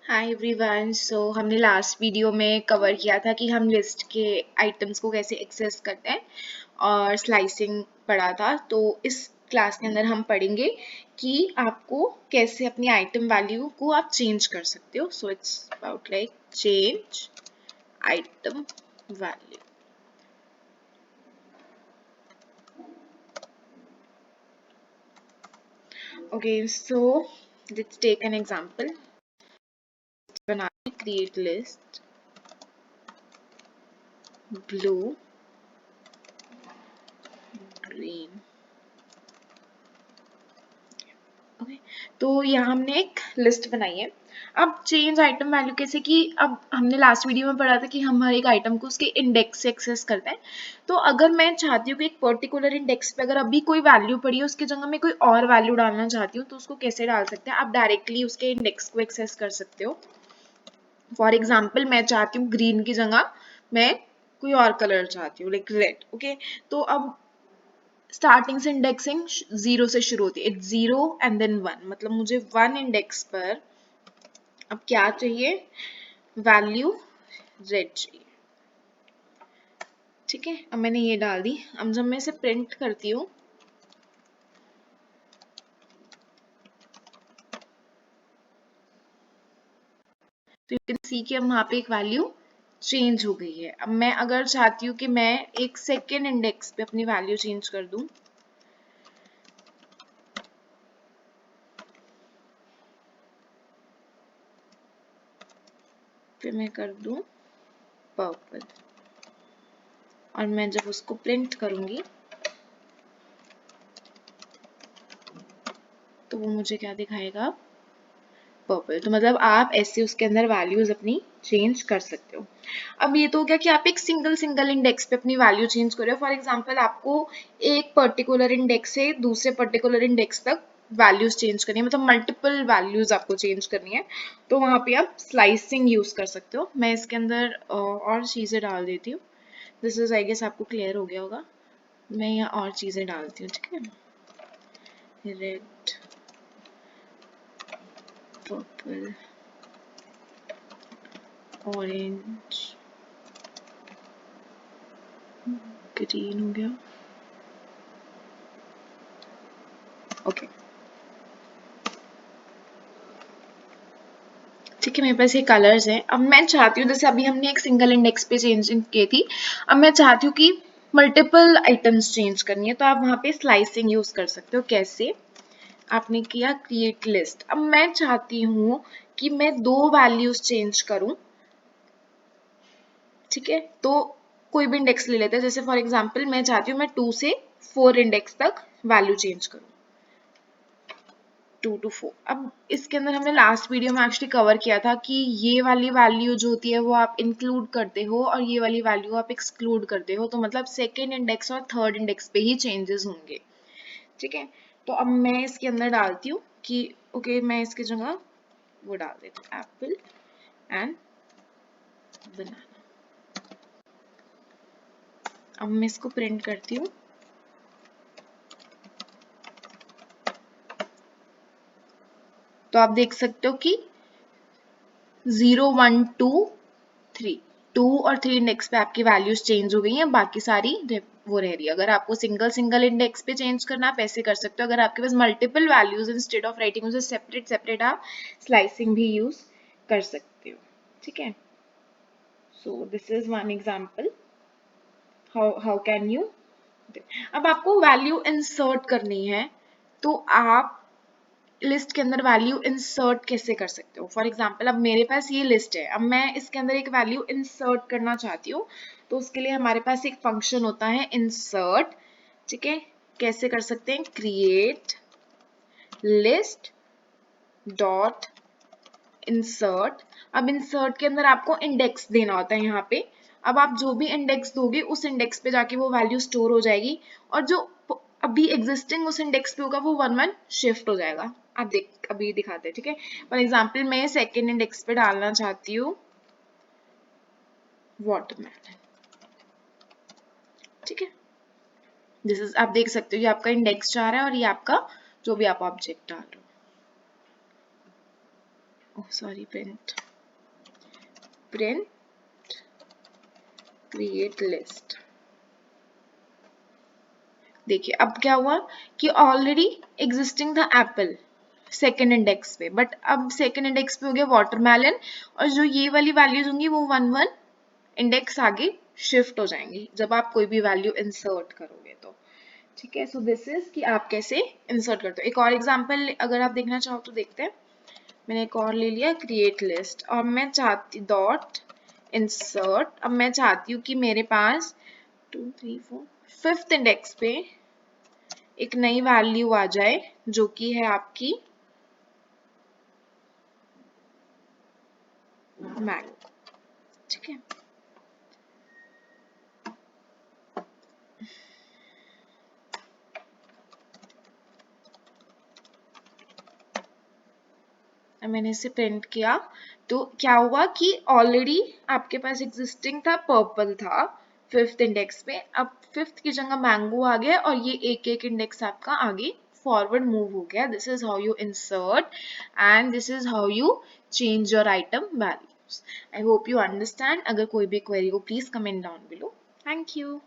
Hi everyone. सो हमने last video में cover किया था कि हम लिस्ट के आइटम्स को कैसे एक्सेस करते हैं और स्लाइसिंग पढ़ा था। तो इस क्लास के अंदर हम पढ़ेंगे कि आपको कैसे अपनी आइटम वैल्यू को आप चेंज कर सकते हो। So it's about like change item value. Okay, so let's take an example. बना create list blue green. Okay, तो यहाँ हमने एक लिस्ट बनाई है। अब चेंज आइटम वैल्यू कैसे कि अब हमने लास्ट वीडियो में पढ़ा था कि हम हर एक आइटम को उसके इंडेक्स से एक्सेस करते हैं। तो अगर मैं चाहती हूँ कि एक पर्टिकुलर इंडेक्स पे अगर अभी कोई वैल्यू पड़ी है उसकी जगह मैं कोई और वैल्यू डालना चाहती हूँ, तो उसको कैसे डाल सकते हैं? आप डायरेक्टली उसके इंडेक्स को एक्सेस कर सकते हो। फॉर एग्जाम्पल मैं चाहती हूँ ग्रीन की जगह मैं कोई और कलर चाहती हूँ लाइक रेड। ओके, तो अब स्टार्टिंग से इंडेक्सिंग 0 से शुरू होती है। इट्स 0 एंड देन 1, मतलब मुझे 1 इंडेक्स पर अब क्या चाहिए? वैल्यू रेड चाहिए। ठीक है, अब मैंने ये डाल दी। अब जब मैं इसे प्रिंट करती हूँ तो यू कैन सी कि अब वहां पे एक वैल्यू चेंज हो गई है। अब मैं अगर चाहती हूँ कि मैं एक सेकेंड इंडेक्स पे अपनी वैल्यू चेंज कर दूं, फिर मैं कर दूं पर्पल, और मैं जब उसको प्रिंट करूंगी तो वो मुझे क्या दिखाएगा? पर्पल। तो मतलब आप ऐसे उसके अंदर वैल्यूज अपनी चेंज कर सकते हो। अब ये तो हो गया कि आप एक सिंगल इंडेक्स पे अपनी वैल्यू चेंज कर रहे हो। फॉर एग्जांपल आपको एक पर्टिकुलर इंडेक्स से दूसरे पर्टिकुलर इंडेक्स तक वैल्यूज चेंज करनी है, मतलब मल्टीपल वैल्यूज आपको चेंज करनी है, तो वहां पे आप स्लाइसिंग यूज कर सकते हो। मैं इसके अंदर और चीजें डाल देती हूँ। दिस इज आई गेस आपको क्लियर हो गया होगा। मैं यहाँ और चीजें डालती हूँ। ठीक है, रेड, पर्पल, ऑरेंज, ग्रीन हो गया। ओके, ठीक है, मेरे पास ये कलर्स हैं। अब मैं चाहती हूँ, जैसे अभी हमने एक सिंगल इंडेक्स पे चेंजिंग की थी, अब मैं चाहती हूँ कि मल्टीपल आइटम्स चेंज करनी है, तो आप वहाँ पे स्लाइसिंग यूज कर सकते हो। कैसे? आपने किया क्रिएट लिस्ट। अब मैं चाहती हूँ कि मैं 2 वैल्यूज चेंज करूँ। ठीक है, तो कोई भी इंडेक्स ले लेते हैं। जैसे फॉर एग्जाम्पल मैं चाहती हूँ मैं 2 से 4 इंडेक्स तक वैल्यू चेंज करूँ। 2 to 4। अब इसके अंदर हमने लास्ट वीडियो में एक्चुअली कवर किया था कि ये वाली वैल्यू जो होती है वो आप इंक्लूड करते हो और ये वाली वैल्यू आप एक्सक्लूड करते हो, तो मतलब सेकेंड इंडेक्स और थर्ड इंडेक्स पे ही चेंजेस होंगे। ठीक है, तो अब मैं इसके अंदर डालती हूँ कि ओके, मैं इसकी जगह वो डाल देती हूँ एप्पल एंड बनाना। अब मैं इसको प्रिंट करती हूँ, तो आप देख सकते हो कि 0 1 2 3 2 और 3 इंडेक्स पे आपकी वैल्यूज चेंज हो गई हैं, बाकी सारी वो रह रही है। अगर आपको सिंगल इंडेक्स पे चेंज करना आप ऐसे कर सकते हो। अगर आपके पास multiple values, instead of writing उसे सेपरेट आप स्लाइसिंग भी यूज कर सकते हो। ठीक है, so this is one example how can you. अब आपको वैल्यू इंसर्ट करनी है, तो आप लिस्ट के अंदर वैल्यू इंसर्ट कैसे कर सकते हो? फॉर एग्जाम्पल अब मेरे पास ये लिस्ट है, अब मैं इसके अंदर एक वैल्यू इंसर्ट करना चाहती हूँ, तो उसके लिए हमारे पास एक फंक्शन होता है इंसर्ट। ठीक है, कैसे कर सकते हैं? Create list dot insert. अब इंसर्ट के अंदर आपको इंडेक्स देना होता है यहाँ पे। अब आप जो भी इंडेक्स दोगे उस इंडेक्स पे जाके वो वैल्यू स्टोर हो जाएगी, और जो अभी एग्जिस्टिंग उस इंडेक्स पे होगा वो 1 1 शिफ्ट हो जाएगा। आप देख अभी दिखाते हैं। ठीक है, फॉर एग्जाम्पल मैं सेकेंड इंडेक्स पे डालना चाहती हूँ वाटरमेलन। ठीक है, दिस इज, आप देख सकते हो ये आपका इंडेक्स जा रहा है और ये आपका जो भी आप ऑब्जेक्ट डाल रहे हो। Oh sorry, print. Print create list. देखिए अब क्या हुआ कि ऑलरेडी एग्जिस्टिंग था एप्पल सेकेंड इंडेक्स पे, बट अब सेकेंड इंडेक्स पे हो गया वाटरमेलन, और जो ये वाली वैल्यूज होंगी वो 1 1 इंडेक्स आगे शिफ्ट हो जाएंगी जब आप कोई भी वैल्यू इंसर्ट करोगे तो। ठीक है, सो दिस इज कि आप कैसे इंसर्ट करते हो। एक और एग्जांपल अगर आप देखना चाहो तो देखते हैं। मैंने एक और ले लिया क्रिएट लिस्ट, और मैं चाहती डॉट इंसर्ट, अब मैं चाहती हूँ कि मेरे पास 2 3 4 5th इंडेक्स पे एक नई वैल्यू आ जाए जो कि है आपकी मैंगो। ठीक है, मैंने इसे प्रिंट किया तो क्या हुआ कि ऑलरेडी आपके पास एग्जिस्टिंग था, पर्पल था 5th इंडेक्स पे, अब 5th की जगह मैंगो आ गया और ये एक एक इंडेक्स आपका आगे फॉरवर्ड मूव हो गया। This is how you insert and this is how you change your item values. I hope you understand. अगर कोई भी क्वेरी हो please comment down below. Thank you.